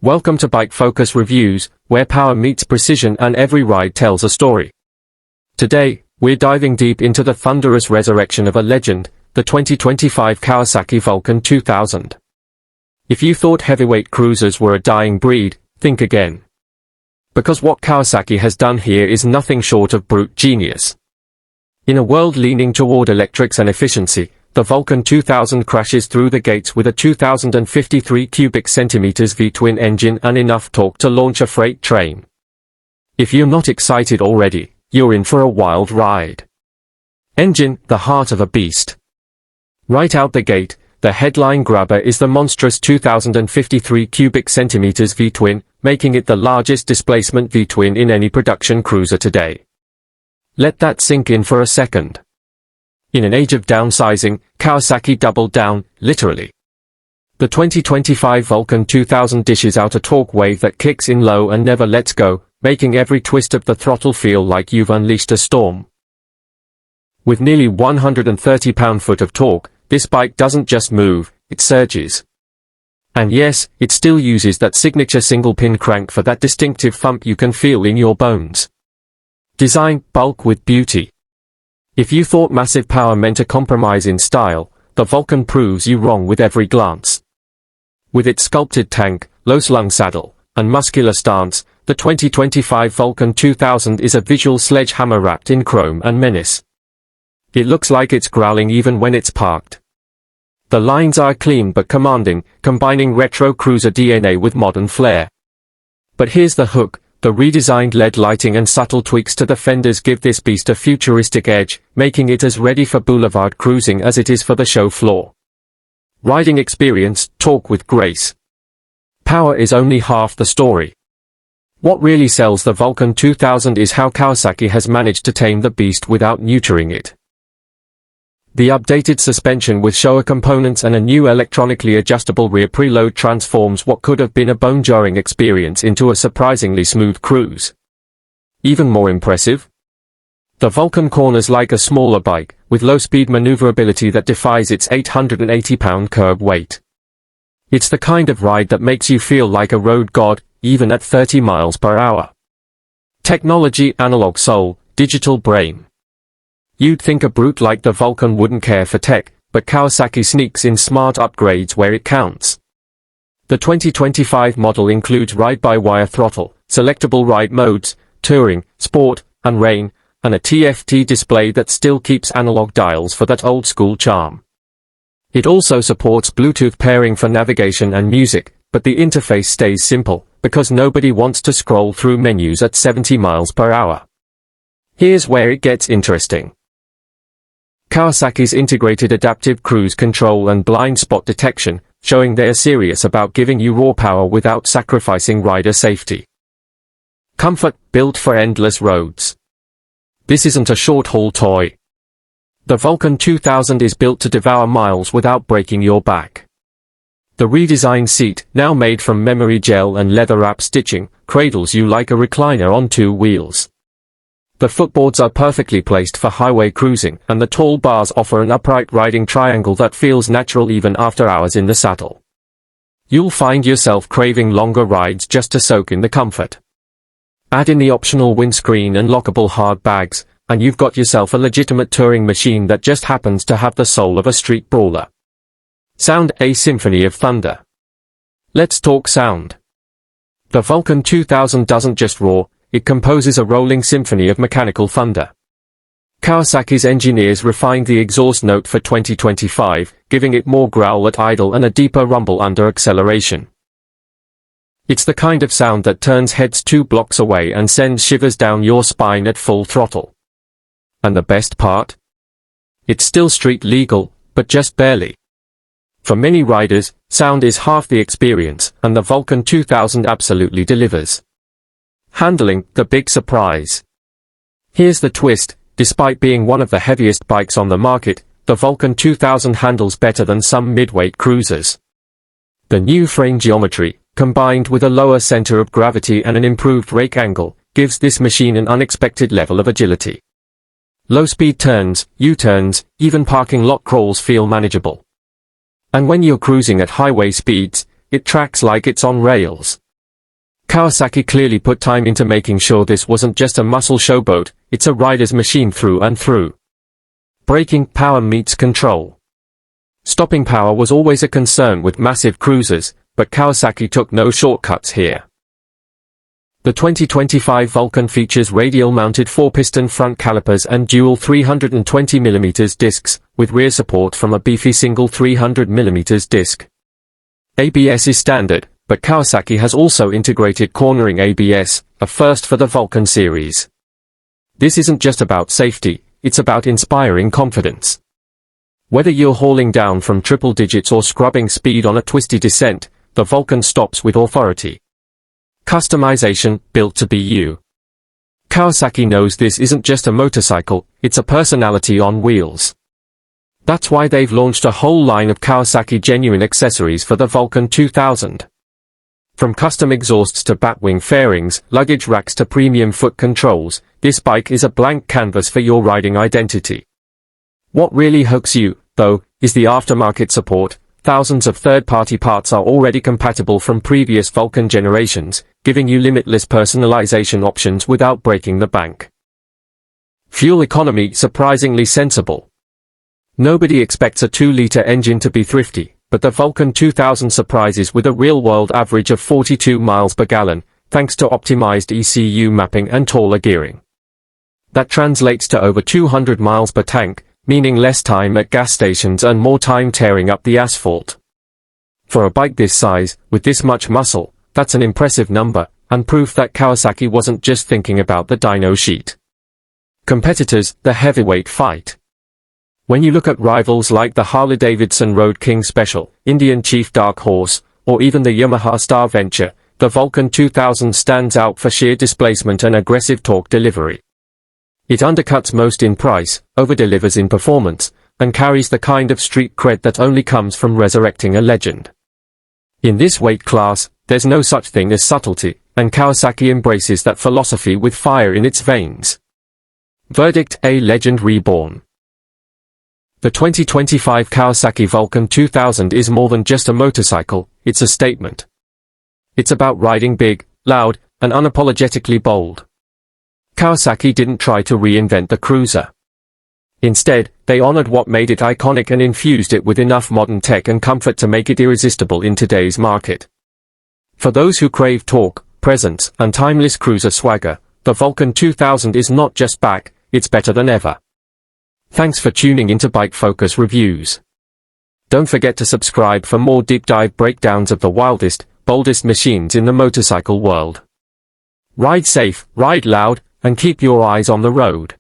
Welcome to Bike Focus Reviews, where power meets precision and every ride tells a story. Today, we're diving deep into the thunderous resurrection of a legend, the 2025 Kawasaki Vulcan 2000. If you thought heavyweight cruisers were a dying breed, think again. Because what Kawasaki has done here is nothing short of brute genius. In a world leaning toward electrics and efficiency, the Vulcan 2000 crashes through the gates with a 2053 cubic centimeters V-twin engine and enough torque to launch a freight train. If you're not excited already, you're in for a wild ride. Engine, the heart of a beast. Right out the gate, the headline grabber is the monstrous 2053 cubic centimeters V-twin, making it the largest displacement V-twin in any production cruiser today. Let that sink in for a second. In an age of downsizing, Kawasaki doubled down, literally. The 2025 Vulcan 2000 dishes out a torque wave that kicks in low and never lets go, making every twist of the throttle feel like you've unleashed a storm. With nearly 130 pound-foot of torque, this bike doesn't just move, it surges. And yes, it still uses that signature single-pin crank for that distinctive thump you can feel in your bones. Design, bulk with beauty. If you thought massive power meant a compromise in style, the Vulcan proves you wrong with every glance. With its sculpted tank, low-slung saddle, and muscular stance, the 2025 Vulcan 2000 is a visual sledgehammer wrapped in chrome and menace. It looks like it's growling even when it's parked. The lines are clean but commanding, combining retro cruiser DNA with modern flair. But here's the hook. The redesigned LED lighting and subtle tweaks to the fenders give this beast a futuristic edge, making it as ready for boulevard cruising as it is for the show floor. Riding experience, torque with grace. Power is only half the story. What really sells the Vulcan 2000 is how Kawasaki has managed to tame the beast without neutering it. The updated suspension with Showa components and a new electronically adjustable rear preload transforms what could have been a bone-jarring experience into a surprisingly smooth cruise. Even more impressive? The Vulcan corners like a smaller bike, with low-speed maneuverability that defies its 880-pound curb weight. It's the kind of ride that makes you feel like a road god, even at 30 miles per hour. Technology, analog soul, digital brain. You'd think a brute like the Vulcan wouldn't care for tech, but Kawasaki sneaks in smart upgrades where it counts. The 2025 model includes ride-by-wire throttle, selectable ride modes, touring, sport, and rain, and a TFT display that still keeps analog dials for that old-school charm. It also supports Bluetooth pairing for navigation and music, but the interface stays simple, because nobody wants to scroll through menus at 70 miles per hour. Here's where it gets interesting. Kawasaki's integrated adaptive cruise control and blind spot detection, showing they're serious about giving you raw power without sacrificing rider safety. Comfort, built for endless roads. This isn't a short-haul toy. The Vulcan 2000 is built to devour miles without breaking your back. The redesigned seat, now made from memory gel and leather wrap stitching, cradles you like a recliner on two wheels. The footboards are perfectly placed for highway cruising, and the tall bars offer an upright riding triangle that feels natural even after hours in the saddle. You'll find yourself craving longer rides just to soak in the comfort. Add in the optional windscreen and lockable hard bags, and you've got yourself a legitimate touring machine that just happens to have the soul of a street brawler. Sound, a symphony of thunder. Let's talk sound. The Vulcan 2000 doesn't just roar, it composes a rolling symphony of mechanical thunder. Kawasaki's engineers refined the exhaust note for 2025, giving it more growl at idle and a deeper rumble under acceleration. It's the kind of sound that turns heads 2 blocks away and sends shivers down your spine at full throttle. And the best part? It's still street legal, but just barely. For many riders, sound is half the experience, and the Vulcan 2000 absolutely delivers. Handling, the big surprise. Here's the twist, despite being one of the heaviest bikes on the market, the Vulcan 2000 handles better than some mid-weight cruisers. The new frame geometry, combined with a lower center of gravity and an improved rake angle, gives this machine an unexpected level of agility. Low-speed turns, U-turns, even parking lot crawls feel manageable. And when you're cruising at highway speeds, it tracks like it's on rails. Kawasaki clearly put time into making sure this wasn't just a muscle showboat, it's a rider's machine through and through. Braking power meets control. Stopping power was always a concern with massive cruisers, but Kawasaki took no shortcuts here. The 2025 Vulcan features radial-mounted 4-piston front calipers and dual 320mm discs, with rear support from a beefy single 300mm disc. ABS is standard, but Kawasaki has also integrated cornering ABS, a first for the Vulcan series. This isn't just about safety, it's about inspiring confidence. Whether you're hauling down from triple digits or scrubbing speed on a twisty descent, the Vulcan stops with authority. Customization, built to be you. Kawasaki knows this isn't just a motorcycle, it's a personality on wheels. That's why they've launched a whole line of Kawasaki genuine accessories for the Vulcan 2000. From custom exhausts to batwing fairings, luggage racks to premium foot controls, this bike is a blank canvas for your riding identity. What really hooks you, though, is the aftermarket support. Thousands of third-party parts are already compatible from previous Vulcan generations, giving you limitless personalization options without breaking the bank. Fuel economy surprisingly sensible. Nobody expects a 2-liter engine to be thrifty, but the Vulcan 2000 surprises with a real-world average of 42 miles per gallon, thanks to optimized ECU mapping and taller gearing. That translates to over 200 miles per tank, meaning less time at gas stations and more time tearing up the asphalt. For a bike this size, with this much muscle, that's an impressive number, and proof that Kawasaki wasn't just thinking about the dyno sheet. Competitors, the heavyweight fight. When you look at rivals like the Harley-Davidson Road King Special, Indian Chief Dark Horse, or even the Yamaha Star Venture, the Vulcan 2000 stands out for sheer displacement and aggressive torque delivery. It undercuts most in price, over-delivers in performance, and carries the kind of street cred that only comes from resurrecting a legend. In this weight class, there's no such thing as subtlety, and Kawasaki embraces that philosophy with fire in its veins. Verdict: a legend reborn. The 2025 Kawasaki Vulcan 2000 is more than just a motorcycle, it's a statement. It's about riding big, loud, and unapologetically bold. Kawasaki didn't try to reinvent the cruiser. Instead, they honored what made it iconic and infused it with enough modern tech and comfort to make it irresistible in today's market. For those who crave torque, presence, and timeless cruiser swagger, the Vulcan 2000 is not just back, it's better than ever. Thanks for tuning into Bike Focus Reviews. Don't forget to subscribe for more deep dive breakdowns of the wildest, boldest machines in the motorcycle world. Ride safe, ride loud, and keep your eyes on the road.